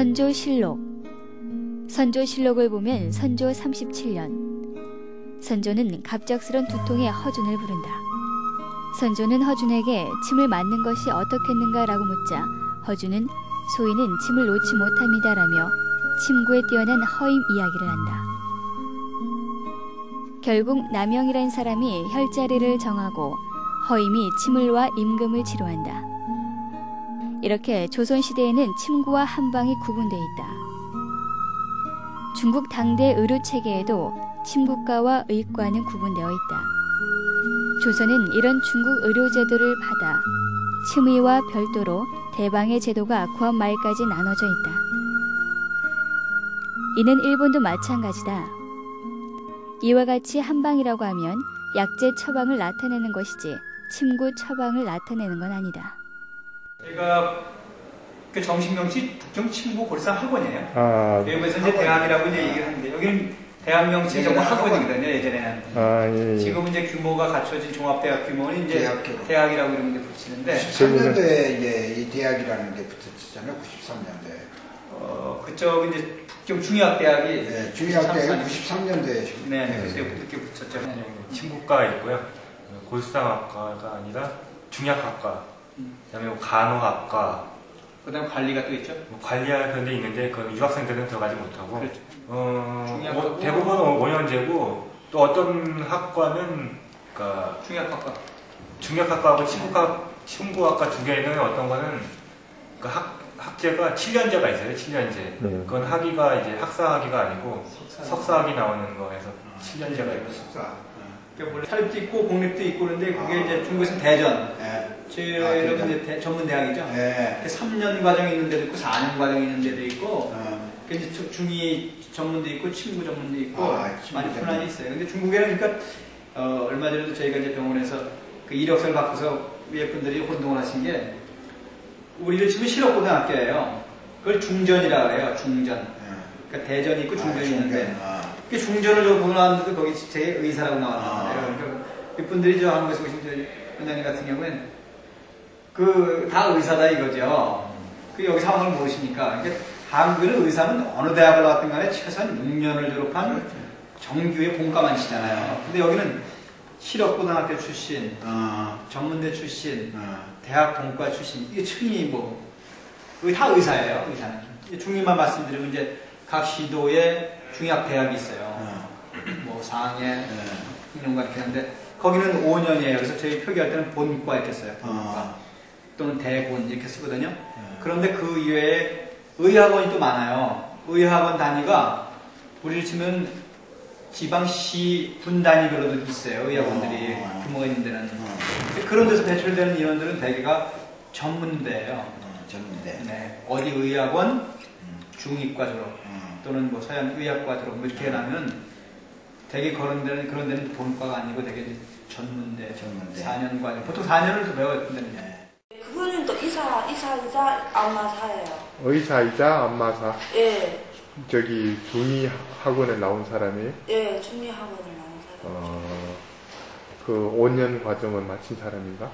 선조실록. 선조실록을 보면 선조 37년. 선조는 갑작스런 두통에 허준을 부른다. 선조는 허준에게 침을 맞는 것이 어떻겠는가라고 묻자 허준은 소인은 침을 놓지 못합니다라며 침구에 뛰어난 허임 이야기를 한다. 결국 남영이란 사람이 혈자리를 정하고 허임이 침을 놓아 임금을 치료한다. 이렇게 조선시대에는 침구와 한방이 구분돼 있다. 중국 당대 의료체계에도 침구과와 의과는 구분되어 있다. 조선은 이런 중국 의료제도를 받아 침의와 별도로 대방의 제도가 구한 말까지 나눠져 있다. 이는 일본도 마찬가지다. 이와 같이 한방이라고 하면 약재 처방을 나타내는 것이지 침구 처방을 나타내는 건 아니다. 제가 그 정신명치 북경 침구 골상 학원이에요. 여기서 이제 대학이라고 이제 얘기를 하는데 여기는 대학명치 정보 학원이거든요. 예전에는. 예. 지금 이제 규모가 갖춰진 종합대학 규모는 이제 대학이라고 이런 게 붙이는데. 93년도에 이제 이 대학이라는 게 붙었잖아요. 93년도에. 그쪽 이제 북경 중의학대학이. 네, 중의학대학이 93년도에. 네, 그때 붙였죠. 침구과가 있고요. 골상학과가 아니라 중약학과, 그다음에 간호학과. 그다음 관리가 또 있죠. 관리하는 데 있는데 그 유학생들은 들어가지 못하고. 그렇죠. 대부분 5년제고 또 어떤 학과는 그러니까 중약학과하고 침구학과 두 개는 어떤 거는 그 학제가 7년제가 있어요. 7년제. 그건 학위가 이제 학사학위가 아니고 석사학위 나오는 거에서 7년제가 있고. 원래 사립도 있고 공립도 있고 그런데 그게 이제 중국에서는 대전. 저희는 이제 전문 대학이죠. 3년 과정이 있는 데도 있고 4년 과정이 있는 데도 있고. 이제 중의 전문도 있고 침구 전문도 있고 많이 분란이 있어요. 근데 중국에는 그러니까 얼마 전에도 저희가 이제 병원에서 그 이력서를 바꿔서 위에 분들이 혼동을 하신 게 우리를 지금 실업고등학교예요. 그걸 중전이라 그래요. 중전. 그러니까 대전이 있고 중전이 있는데 그 중전을 저 보고 나왔는데 거기 제 의사라고 나왔단 말이에요. 그러니까 이분들이 저 한국에서 오신 저희 원장님 같은 경우엔 그 다 의사다 이거죠. 그 여기 상황을 모르시니까. 그러니까 한국에는 의사는 어느 대학을 나왔든 간에 최소한 6년을 졸업한 정규의 본과만 치잖아요. 근데 여기는 실업고등학교 출신, 전문대 출신, 대학 본과 출신, 이게 층이 뭐, 여기 다 의사예요, 의사는. 중의만 말씀드리면 이제 각 시도에 중의학대학이 있어요. 뭐 상해, 이런가 이렇게 하는데, 거기는 5년이에요. 그래서 저희 표기할 때는 본과 이렇게 써요. 본과. 또는 대본 이렇게 쓰거든요. 그런데 그 이외에 의학원이 또 많아요. 의학원 단위가 우리를 치면 지방시 분 단위별로도 있어요. 의학원들이 규모가 있는 데는. 그런 데서 배출되는 인원들은 대개가 전문대예요. 전문대. 네. 어디 의학원 중의과 졸업 또는 뭐 서양 의학과 졸업 뭐 이렇게 나면 대개 그런 데는 본과가 아니고 대개 전문대. 4년 과정. 보통 4년을 더 배웠는데. 그분은 또 의사이자 안마사예요. 의사이자 안마사? 예. 저기 중의학원에 나온 사람이에요? 예, 중의학원을 나온 사람. 그 5년 과정을 마친 사람인가?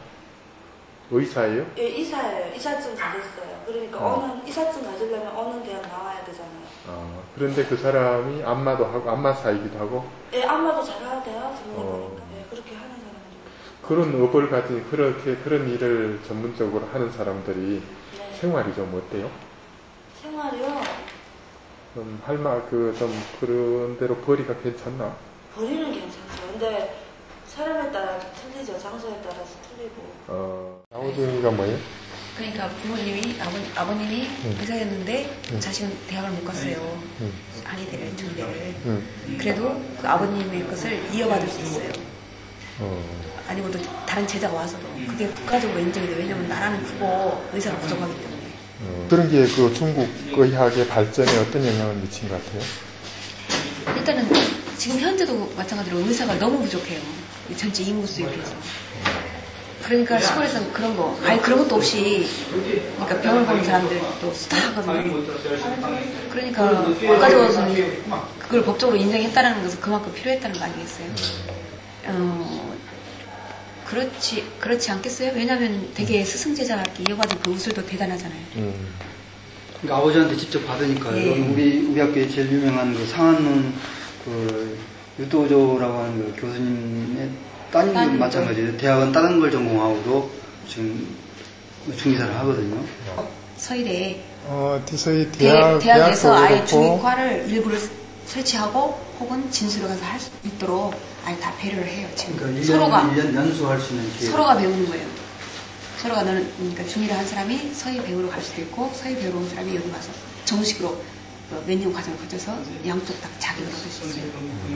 의사예요? 예, 이사예요. 이사증 가졌어요. 그러니까 이사증 가지려면 어느 대학 나와야 되잖아요. 그런데 그 사람이 안마도 하고 안마사이기도 하고? 예, 안마도 잘하대요. 전문가니까. 예, 그렇게 하는 사람들. 그런 업을 가진 그런 일을 전문적으로 하는 사람들이 네. 생활이 좀 어때요? 생활이요? 좀 좀 그런 대로 벌이가 괜찮나? 벌이는 괜찮죠. 근데 사람에 따라 틀리죠. 장소에 따라서 틀리고. 나오중이가 뭐예요? 그러니까 부모님이 아버님이 의사였는데 자식은 대학을 못 갔어요. 한의대를 중대를. 그래도 그 아버님의 것을 이어받을 수 있어요. 아니고 또 다른 제자가 와서도 그게 국가적으로 인정이 돼요. 왜냐면 나라는 크고 의사가 부족하기 때문에. 그런 게 그 중국 의학의 발전에 어떤 영향을 미친 것 같아요? 일단은 지금 현재도 마찬가지로 의사가 너무 부족해요. 전체 인구 수에 비해서. 그러니까 시골에서는 그런 것도 없이, 그러니까 병을 보는 사람들도 수다하거든요. 그러니까 국가적으로서는 그걸 법적으로 인정했다는 것은 그만큼 필요했다는 거 아니겠어요? 그렇지 않겠어요? 왜냐하면 되게 스승제자 이어받은 그 우술도 대단하잖아요. 그러니까 아버지한테 직접 받으니까요. 예. 우리 학교에 제일 유명한 그 상한론 그 유도조라고 하는 그 교수님의 따님도 마찬가지예요. 대학은 다른 걸 전공하고도 지금 중의사를 하거든요. 서울에 서희 대학에서 아예 중의과를 일부를 설치하고 혹은 진수를 가서 할 수 있도록 아예 다 배려를 해요. 지금 그러니까 서로가 1년 연수할 수 있는 기회. 서로가 배우는 거예요. 서로가 그러니까 중의를 한 사람이 서희 배우러 갈 수도 있고 서희 배우러 온 사람이 여기 와서 정식으로 몇 년 과정을 거쳐서 양쪽 다 자격을 얻을 수 있어요.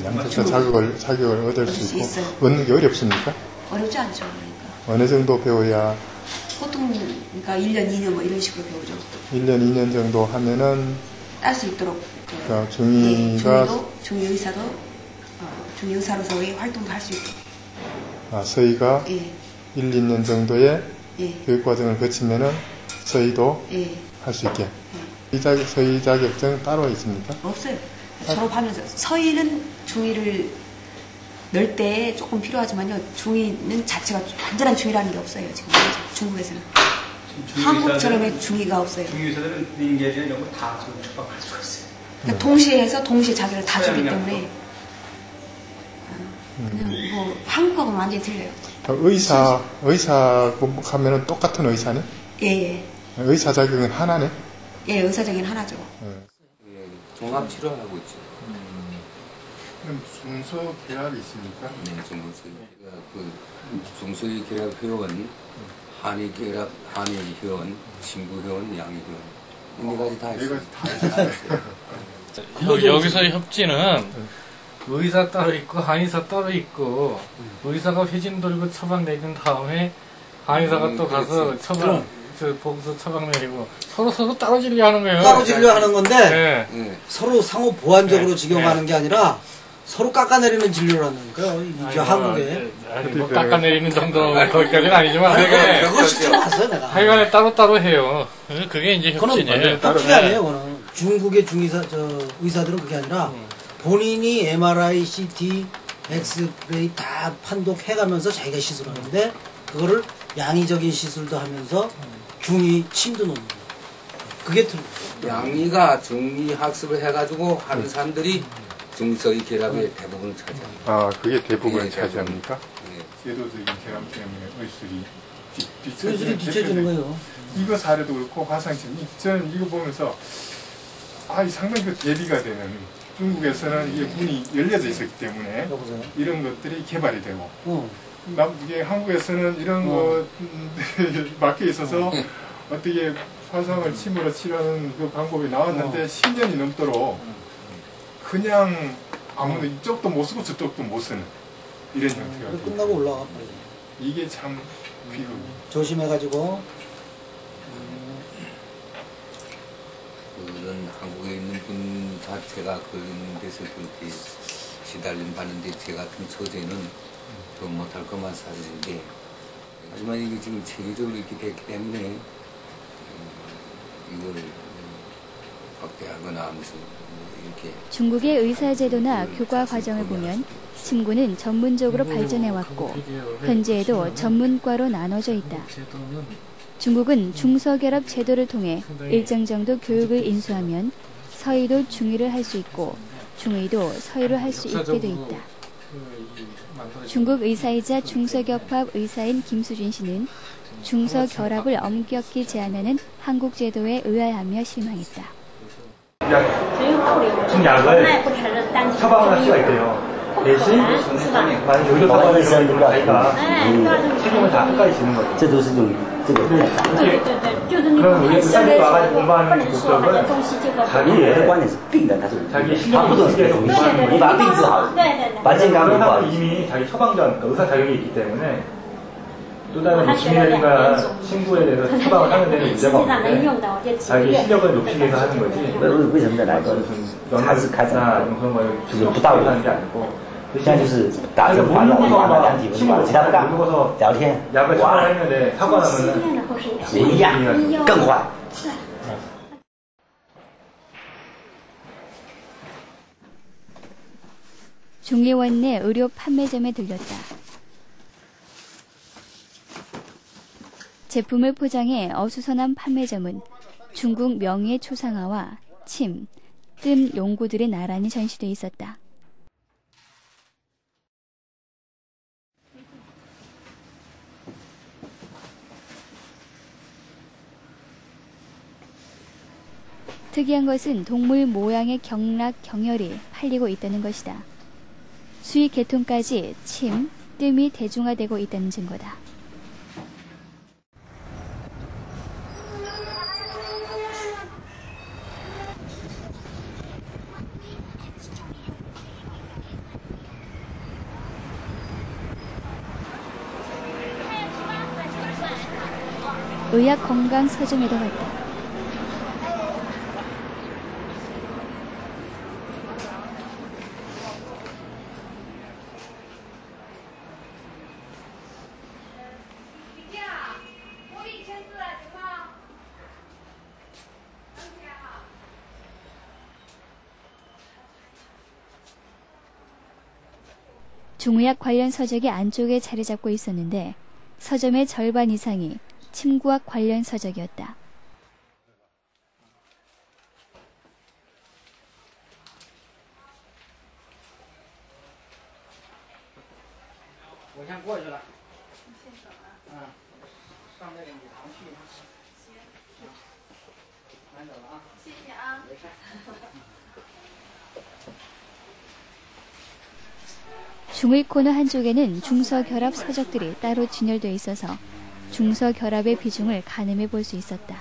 양쪽 다 자격을 얻을 수 있고 얻는 게 어렵습니까? 어렵지 않죠. 그러니까. 어느 정도 배워야? 보통 그러니까 1년, 2년 뭐 이런 식으로 배우죠. 1년, 2년 정도 하면은 딸 수 있도록 그러니까 중의가 중의의사도 중의의사로서의 활동도 할 수 있고. 서희가 예. 1, 2년 정도의 예. 교육 과정을 거치면은 서희도 예. 할 수 있게. 서희 자격증 따로 있습니까? 없어요. 졸업하면서 서희는 중의를 넣을 때 조금 필요하지만요. 중의는 자체가 완전한 중의라는 게 없어요. 지금 중국에서는. 한국처럼의 중의가 없어요. 중의사들은 링게지 이런 거 다 처방할 수가 있어요. 그러니까 동시에 해서 동시에 자기를 다 주기 때문에 그냥 뭐 한국하고는 완전히 틀려요. 의사 공부하면은 똑같은 의사네? 예. 의사 자격은 하나네? 예, 의사적인 하나죠. 종합 치료하고 있죠. 그럼 중소 결합이 있습니까? 네, 중소의 결합 회원, 한의 결합, 한의 회원, 친구 회원, 양의 회원. 4가지 다 있어요. 여기서 협진은 의사 따로 있고 한의사 따로 있고 의사가 회진 돌고 처방 내린 다음에 한의사가 또 가서 처방 보고서 처방 내리고 서로 따로 진료하는 거예요. 따로 진료하는 건데 서로 상호 보완적으로 직용하는 게 아니라 서로 깎아내리는 진료라는 거예요. 이제 한국에. 뭐 깎아내리는 정도 거기까지는 아니지만 그걸 실제로 봤어요 내가. 하여간에 따로 해요. 그게 이제 협진이에요. 협진이 아니에요. 그거는 중국의 의사들은 그게 아니라 본인이 MRI, CT, 엑스레이 다 판독해가면서 자기가 시술하는데 그거를 양의적인 시술도 하면서 중의 침도 놓는 거예요. 그게 양의가 중의 학습을 해가지고 하는 사람들이 중서의 결합의 대부분을 차지합니다. 그게 대부분을 차지합니까? 제도적인 결합 때문에 의술이 뒤쳐지는 거예요. 이거 사례도 그렇고 화상침이 저는 이거 보면서 상당히 그 대비가 되는 중국에서는 이게 문이 열려져 있었기 때문에 이런 것들이 개발이 되고 이게 한국에서는 이런 거 막혀 있어서 어떻게 화상을 침으로 치료하는 그 방법이 나왔는데 10년이 넘도록 그냥 아무도 이쪽도 못 쓰고 저쪽도 못 쓰는 이런 형태가 끝나고 올라가. 이게 참 비극. 조심해가지고. 그런 한국에 있는 분 자체가 그런 데서 그렇게 시달림 받는데 제 같은 처제는 더 못할 것만 사는데 하지만 이게 지금 체계적으로 이렇게 됐기 때문에 이걸 확대하거나 무슨 이렇게 중국의 의사제도나 교과 과정을 보면 침구는 전문적으로 발전해왔고 현재에도 전문과로 나눠져 있다. 중국은 중서결합 제도를 통해 일정 정도 교육을 인수하면 서의도 중의를 할 수 있고 중의도 서의를 할 수 있게 돼 있다. 중국 의사이자 중서겹합 의사인 김수준 씨는 중서결합을 엄격히 제한하는 한국 제도에 의아해하며 실망했다. 약을 처방을 할 수가 있대요. 대신 만약 여기도 처방을 들어가니까 자기가 책임을 다 끝까지 지는 거죠. 그럼 의사들이 와가지고 공부하는 목적은 자기 실력을 위해서 공부하는 거예요. 그러나 이미 자기 처방전, 의사 자격이 있기 때문에 또 다른 주민이라든가 친구에 대해서 처방을 하는 데는 문제가 없는데 자기 실력을 높이기 위해서 하는 거지 무슨 연합이나 그런 걸 지금 하는 게 아니고 现在就是打针发药，把它量体温嘛，其他不干，聊天，哇，不一样，更快。 중의원 내 의료 판매점에 들렸다. 제품을 포장해 어수선한 판매점은 중국 명예 초상화와 침, 뜸 용구들이 나란히 전시돼 있었다. 특이한 것은 동물 모양의 경락, 경혈이 팔리고 있다는 것이다. 수익 계통까지 침, 뜸이 대중화되고 있다는 증거다. 의학 건강 서점에도 갔다. 중의학 관련 서적이 안쪽에 자리 잡고 있었는데 서점의 절반 이상이 침구학 관련 서적이었다. 중의 코너 한쪽에는 중서결합 서적들이 따로 진열되어 있어서 중서결합의 비중을 가늠해 볼 수 있었다.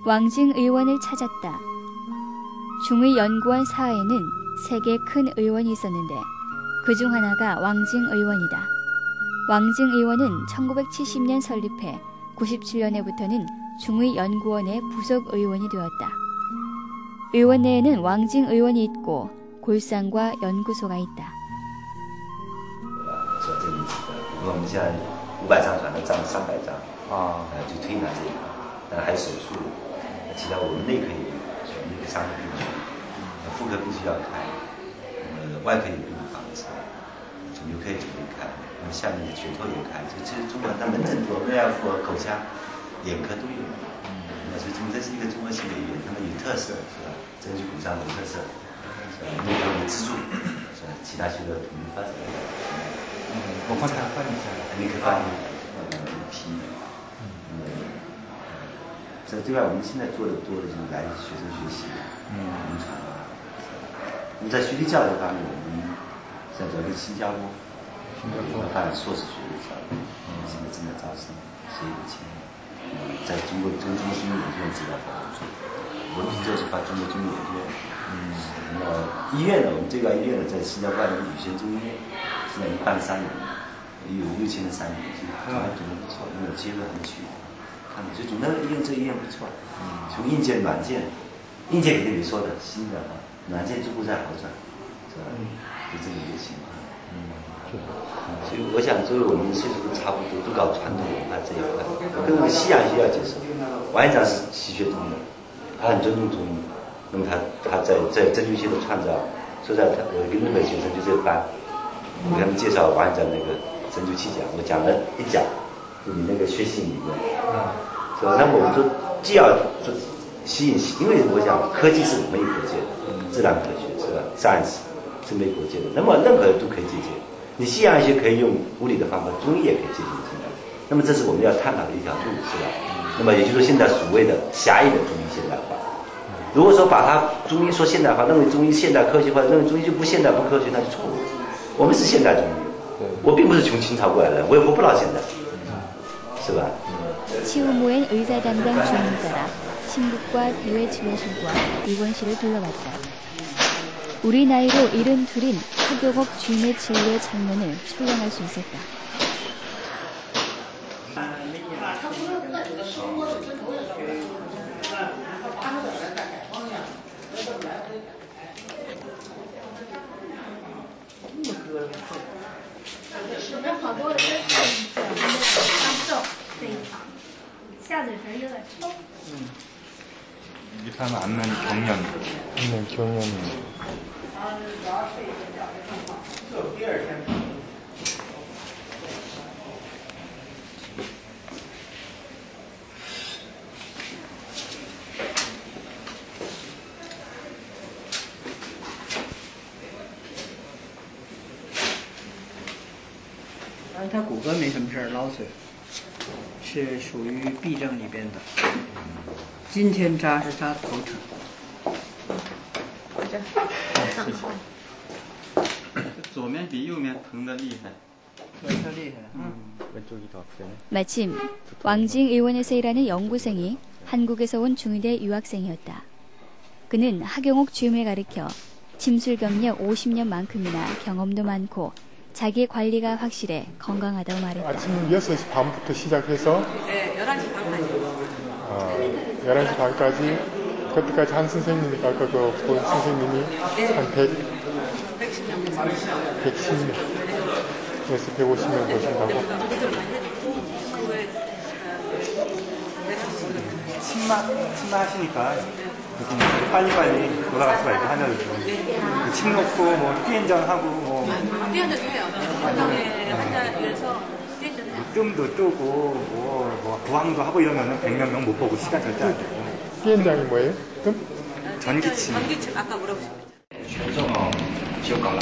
왕징 의원을 찾았다. 중의연구원 사하에는 3개 큰 의원이 있었는데 그중 하나가 왕징 의원이다. 왕징 의원은 1970년 설립해 97년에부터는 중의연구원의 부속 의원이 되었다. 의원 내에는 왕징 의원이 있고 골상과 연구소가 있다. 我们现在500张船，占了300张就推拿这一块，当然还有手术，其他我们内科也有，内科伤科必须，妇科必须要开，外科也不能放置，肿瘤科也准备开，下面的血透也开，其实中国它门诊多，内外妇口腔、眼科都有，所以中国这是一个综合性的医院，他们有特色是吧？针灸骨伤有特色，内科有支柱，是吧？其他学科统一发展。我刚才翻译一下，内科翻译批。这对外我们现在做的多的就是来学生学习，临床啊。那么在学历教育方面，我们现在主要跟新加坡办硕士学历教育，现在正在招生，协议签。在中国中国军医研究院指导法做，文凭就是发中国军医研究院。那么医院呢，我们这个医院呢，在新加坡的宇轩中医院，现在已经办了3年，有6000的3年，准备不错，因为接入很去。所以总的医院这个医院不错，从硬件、软件，硬件肯定你说的新的啊，软件逐步在好转，是吧？就这么一个情况。所以我想，作为我们岁数都差不多，都搞传统文化这一块，跟我们西洋医要接受。王院长是西学通的，他很尊重中医，那么他在针灸系的创造，说在我跟日本学生就这个班，我给他们介绍王院长那个针灸器讲，我讲了一讲。你那个学习理论，是吧？那么我们说，既要做吸引，因为我想科技是没有国界的，自然科学是吧 ？science 是没有国界的。那么任何都可以借鉴。你西洋医学可以用物理的方法，中医也可以借鉴进来。那么这是我们要探讨的一条路，是吧？那么也就是说，现在所谓的狭义的中医现代化，如果说把它中医说现代化，认为中医现代科学化，认为中医就不现代不科学，那就错误。我们是现代中医，我并不是从清朝过来的，我也活不到现在。 치우모엔 의사 담당 주임을 따라 침국과 대외치료실과 입원실을 둘러봤다. 우리 나이로 72인 허교국 주임의 진료 장면을 촬영할 수 있었다. 里面好多的是像皱这一层，下嘴唇有点抽。 이게 다 안면 경련. 안면 경련이.他骨骼没什么事儿，老腿是属于痹症里边的。今天扎是扎头疼。左面比右面疼得厉害。 마침 왕징 의원에서 일하는 연구생이 한국에서 온 중의대 유학생이었다. 그는 하경옥 주임을 가리켜 침술 경력 50년만큼이나 경험도 많고 자기 관리가 확실해 건강하다고 말했다. 아침 6시 반부터 시작해서 네, 11시 반까지. 11시 반까지 그때까지 한 선생님이 아까 본 선생님이 한 110에서 150명 보신다고. 침마 하시니까 빨리빨리 돌아갈 수가 있고 하늘도 침 놓고 뭐 뛰행전하고 뭐 뛰행전 해요. 환자에서 뛰행전 해요. 뜸도 뜨고 뭐 부항도 하고 이러면은 100명 못 보고 시간 절대 안 되고. 뛰행장이 뭐예요? 뜸? 전기침. 전기침 아까 물어보셨죠. 全中哦就搞了，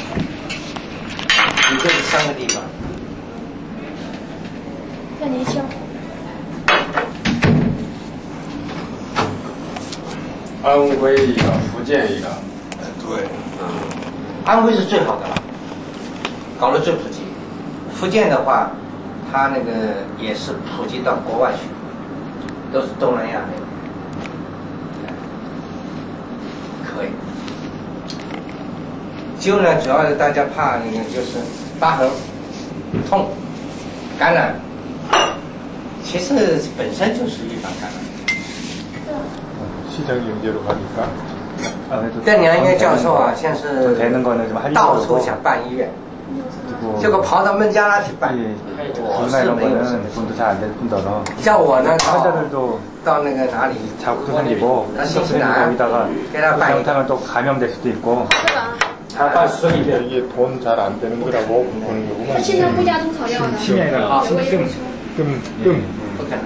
一个3个地方。让您敲。安徽一个，福建一个。对，安徽是最好的了，搞得最普及。福建的话，它那个也是普及到国外去，都是东南亚那个。可以。灸呢，主要是大家怕那个就是疤痕、痛、感染，其实本身就是预防感染。 시장 연계로 가니까. 邓良英教授啊，现在是到处想办医院，结果跑到孟加拉去办。我是没有什么。叫我呢到那个哪里， 자국도 생기고给他办一个。 또 감염될 수도 있고. 이게 돈 잘 안 되는 거라고 보는 거구만. 침이 아니라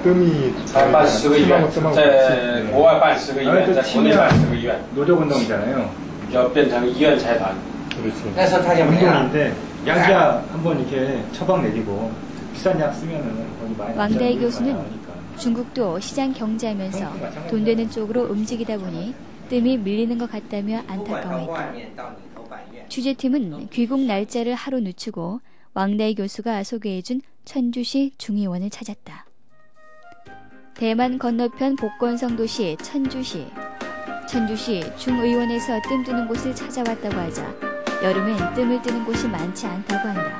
뜸이 办10个医院，在国外办10个医院，在国内办10个医院。 노력운동이잖아요. 要变成医院财团。 운동인데 약이야 한번 이렇게 처방 내리고 비싼 약 쓰면은 거의 많이. 왕다희 교수는 중국도 시장 경제하면서 돈 되는 쪽으로 움직이다 보니 뜸이 밀리는 것 같다며 안타까워했다. 취재팀은 귀국 날짜를 하루 늦추고 왕다희 교수가 소개해준 천주시 중의원을 찾았다. 대만 건너편 복건성 도시 천주시. 천주시 중의원에서 뜸 뜨는 곳을 찾아왔다고 하자 여름엔 뜸을 뜨는 곳이 많지 않다고 한다.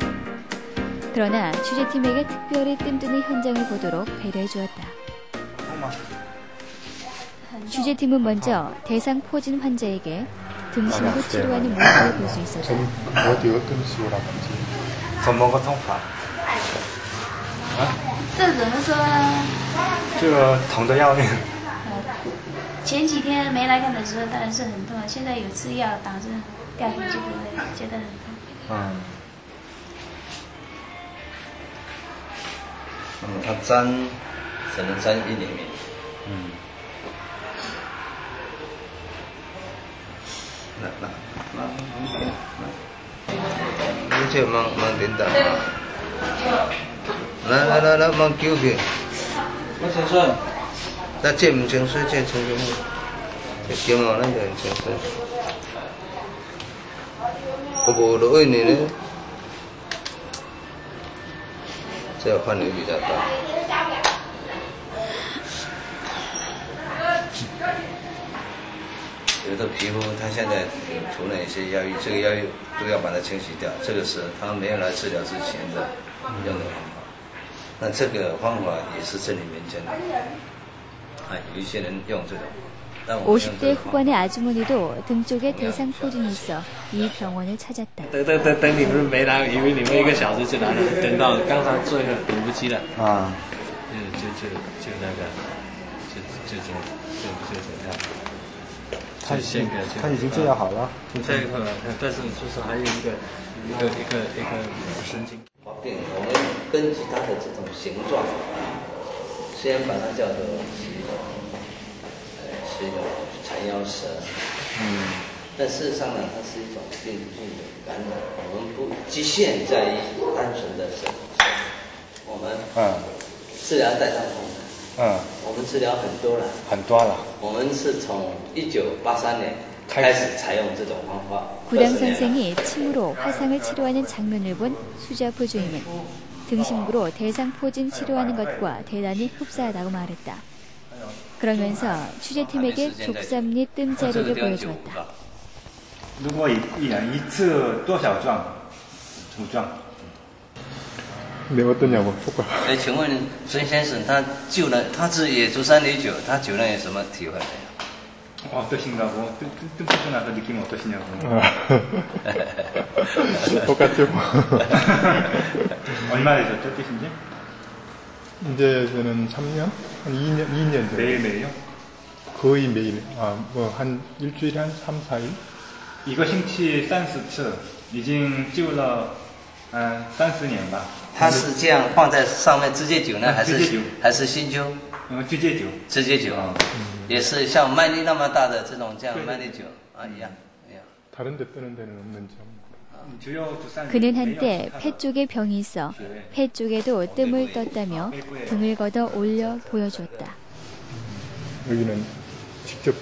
그러나 취재팀에게 특별히 뜸 뜨는 현장을 보도록 배려해 주었다. 취재팀은 먼저 대상 포진 환자에게 등심으로 치료하는 모습을 볼 수 있었다. 어디 어떤 식으로 아픈지. 전문가 통파. 这怎么说呢？这个疼得要命。前几天没来看的时候当然是很痛，现在有吃药导致第二天就不会觉得很痛。它粘只能粘1厘米。那这忙点的。来，忙救去。我先生。那这不清水，这清水木，这金毛那个清水。不的为你呢，这个范围比较大。有的皮肤，它现在除了一些药浴，这个药浴都要把它清洗掉。这个是他没有来治疗之前的用的方法。那这个方法也是这里面讲的。有一些人用这种 50대 후반의 아주머니도 등 쪽에 대상포진이 있어 이 병원을 찾았다. 等你们没来，以为你们1个小时就来了，等到刚才最后等不及了啊，就那个就这样。他已经治疗好了。这个，但是就是还有一个神经。病我们根据它的这种形状，虽然把它叫做是一种缠腰蛇，但事实上呢，它是一种病菌的感染。我们不局限在于单纯的蛇，我们治疗带状疱疹，我们治疗很多了，我们是从1983年开始采用这种方法。 구당 선생이 침으로 화상을 치료하는 장면을 본 수자포 주임은 등심구로 대상포진 치료하는 것과 대단히 흡사하다고 말했다. 그러면서 취재팀에게 족삼리 뜸 자료를 보여주었다. 如果一人一次多少壮？组壮？ 네, 어떠냐고 효과. 请问孙先生，他治野猪三里酒，他酒量有什么体会没有？ 어떠신가고? 뜯고 나서 느낌은 어떠시냐고. 똑같죠. 얼마 되셨죠, 뜨신지? 이제 저는 3년? 한 2년 정도. 매일매일요? 거의 매일. 뭐 한 일주일에 한 3, 4일? 一个星期30次，已经救了30年吧。它是这样放在上面直接灸呢，还是新灸？直接灸。直接灸啊，也是像麦粒那么大的这种这样麦粒灸啊一样。 다른 데 뜨는 데는 없는지. 그는 한때 폐 쪽에 병이 있어 폐 쪽에도 뜸을 떴다며 등을 걷어 올려 보여주었다. 여기는 직접.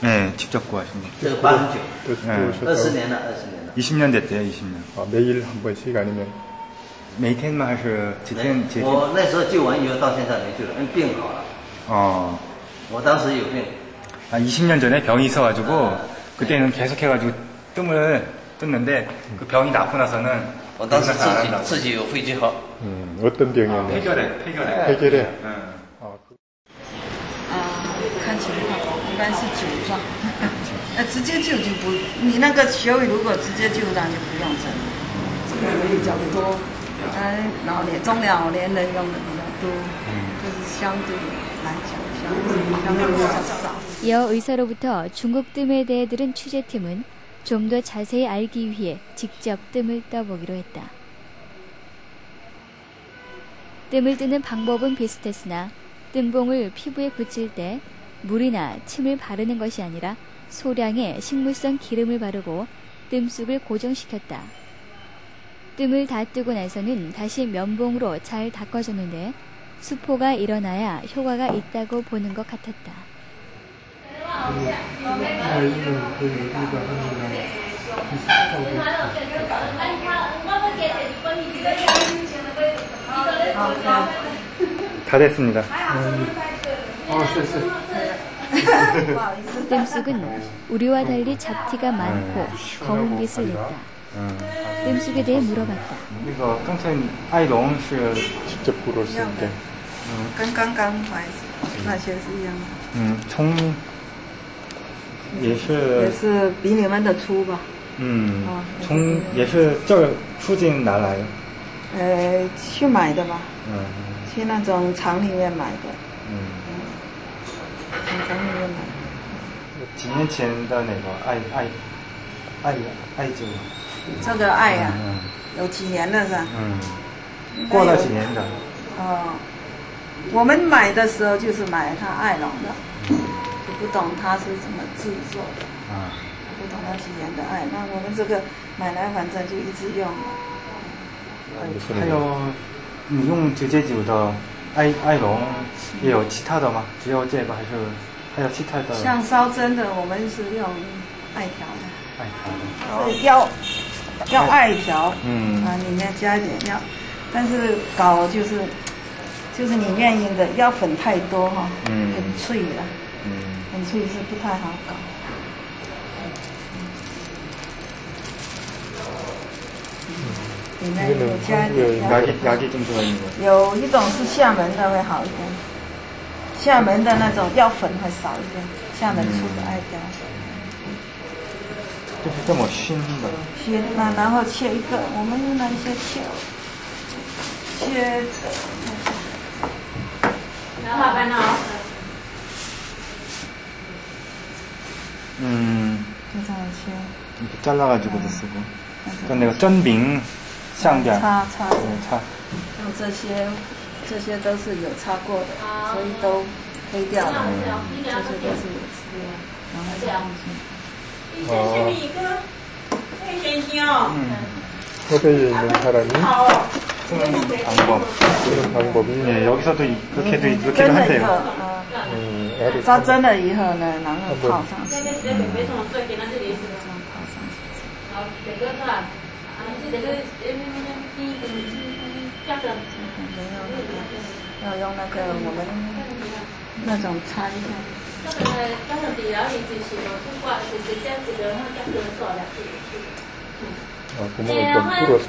네, 직접 구하신 거. 20年了，20年了。 20년 됐대요, 20년. 매일 한 번씩 아니면 每天吗？还是几天？我那时候救完以后到现在没救了，因为病好了。我当时有病。 20년 전에 병이 있어가지고 그때는 계속 해가지고 뜸을 떴는데 그 병이 낫고 나서는. 我当时自己有肺结核。 어떤 병이었나요? 폐결핵. 看情况，一般是酒状。直接救就不，你那个穴位如果直接救那就不用针，这个比较多。中老年人用的比较多，就是相对来讲相对比较少。 이어 의사로부터 중국 뜸에 대해 들은 취재팀은 좀 더 자세히 알기 위해 직접 뜸을 떠보기로 했다. 뜸을 뜨는 방법은 비슷했으나 뜸봉을 피부에 붙일 때 물이나 침을 바르는 것이 아니라 소량의 식물성 기름을 바르고 뜸속을 고정시켰다. 뜸을 다 뜨고 나서는 다시 면봉으로 잘 닦아줬는데 수포가 일어나야 효과가 있다고 보는 것 같았다. 다 됐습니다. 뜸속은 우리와 달리 잡티가 많고 검은 빛을 냈다. 뜸속에 대해 물어봤다. 那个刚才艾龙是 직접 불었을 때. 跟刚刚来那些是一样的。从也是比你们的粗吧。从也是这儿附近拿来的。去买的吧。去那种厂里面买的。从厂里面买的。几年前的那个艾灸。这个艾呀，有几年了是吧？过了几年的。我们买的时候就是买它艾龙的，就不懂它是怎么制作的，不懂它几年的艾。那我们这个买来反正就一直用。还有，你用直接灸的艾龙也有其他的吗？只有这个还是还有其他的？像烧针的，我们是用艾条的。艾条的。所以要艾条，里面加一点药，但是搞就是里面用的药粉太多哈，很脆了，很脆是不太好搞。里面有加一点약이 좀 들어있는 거。有一种是厦门的会好一点，厦门的那种药粉会少一点，厦门出的艾条。就是这么熏的。熏嘛，然后切一个，我们用那些切。이렇게 잘라가지고도 쓰고. 그건 내가 쩐빙, 쌍변. 차. 这些都是有擦过的，所以都黑掉了。这些都是有吃的，然后这样子。섭외에 있는 사람이 쓰는 방법이 네, 여기서도 그렇게도 한대요. 扎针了以后呢，然后泡上去。要用那个我们那种擦一下。구멍을 좀 뚫어서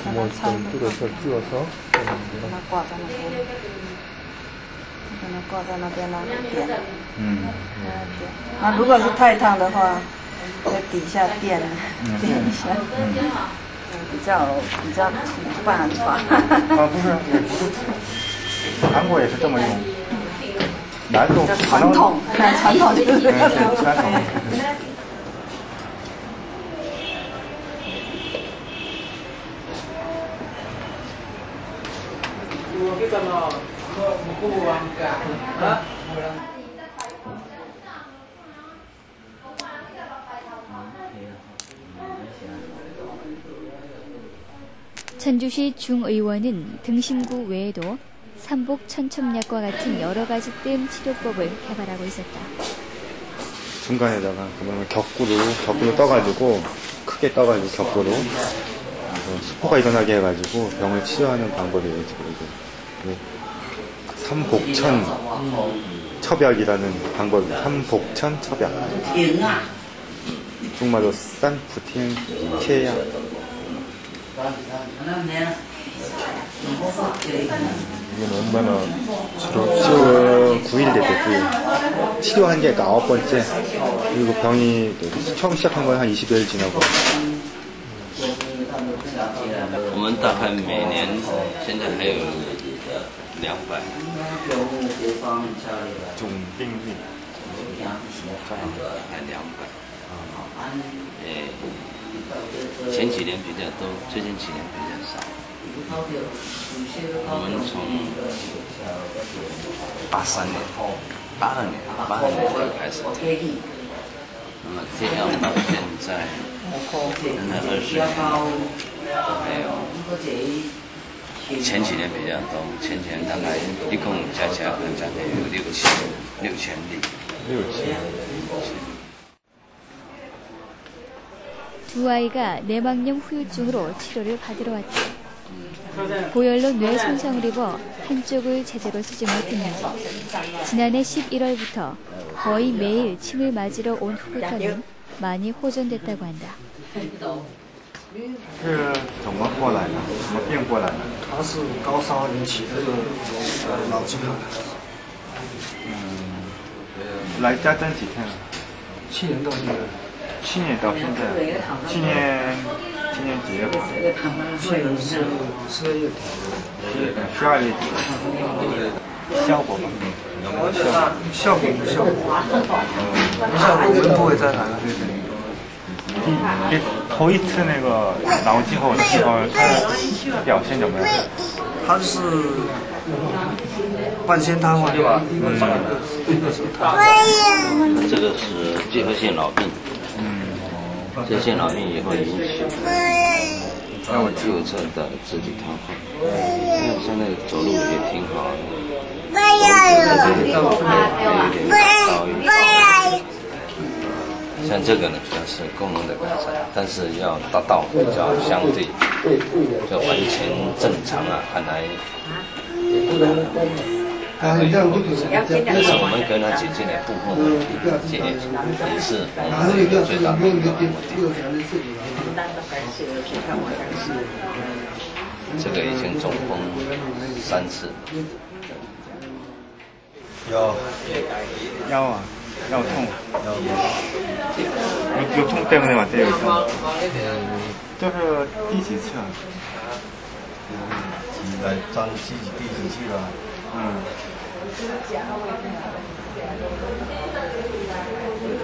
구멍을 좀 뚫어서 끼워서 挂在那边那点。那如果是太烫的话，在底下垫一下，比较土办法。不是，韩国也是这么用。南种传统就是这样子。传统。천주시 중의원은 등심구 외에도 삼복 천첩약과 같은 여러 가지 뜸 치료법을 개발하고 있었다. 중간에다가 그러면 격구로 떠가지고 크게 떠가지고 격구로 수포가 일어나게 해가지고 병을 치료하는 방법이에요. 지금 삼복천 첩약이라는 방법이 삼복천 첩약. 중마도 산 부팅 체약. 이건 얼마나 지금 9일 됐고요. 치료한 게 9번째. 그리고 병이 처음 시작한 건 한 20여일 지나고. 我们大概每年现在还有200种病例，还200。前几年比较多，最近几年比较少。我们从83年、82年就开始，那么这样到现在，那20年还有前几年比较多，前几年大概一共加起来可能将近有6000例。두 아이가 내막염 후유증으로 치료를 받으러 왔다. 고열로 뇌 손상을 입어 한쪽을 제대로 쓰지 못했는지 지난해 11월부터 거의 매일 침을 맞으러 온 후부터는 많이 호전됐다고 한다. 是怎么过来的？怎么病过来的？他是高烧引起的脑疾病。来家诊几天了？7年到现在。7年到现在。今年几月份？去年是12月底。12月底。效果吧？效果温度会在哪个地方？头一次那个脑激活的时候，它表现怎么样？它是半先瘫痪，对吧？这个是结核性脑病，结核性脑病也会引起右侧的肢体瘫痪。现在走路也挺好的，有点高一点。像这个呢，主要是功能的改善，但是要达到比较相对就完全正常啊，看来但是我们跟他解决了部分问题，这也是我们最大的一个问题。这个已经中风3次。腰痛，有痛때문에 왔대요. 就是第几次？第几次了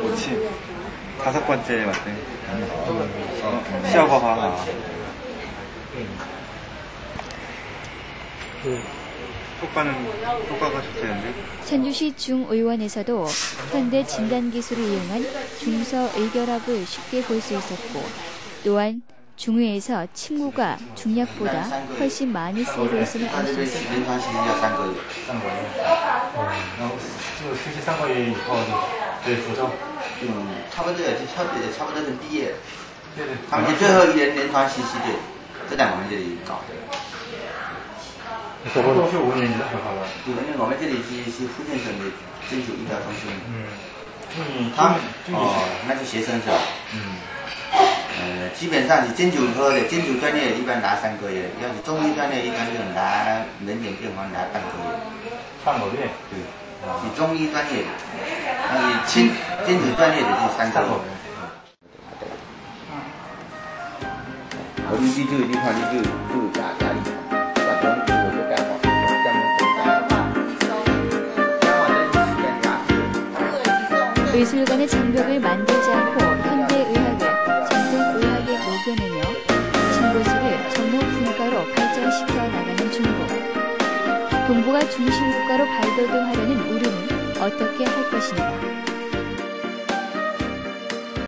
？5치. 5번째 왔대.效果很好. 효과가 좋대는데? 천주시 중의원에서도 현대 진단기술을 이용한 중서의결합을 쉽게 볼 수 있었고 또한 중의에서 침구가 중약보다 훨씬 많이 쓰이고 있음을 알 수 있습니다. 差不多是毕业，他们最后一年临床实习的，就在我们这里搞的。都是5年级的很好了。因为我们这里是福建省的针灸医疗中心。他那是学生是吧？基本上是针灸科的，针灸专业一般拿3个月，要是中医专业一般就拿门诊病房拿半个月。半个月？对，是中医专业的，针灸专业的就3个月。我们这个地方就压力。 의술관의 장벽을 만들지 않고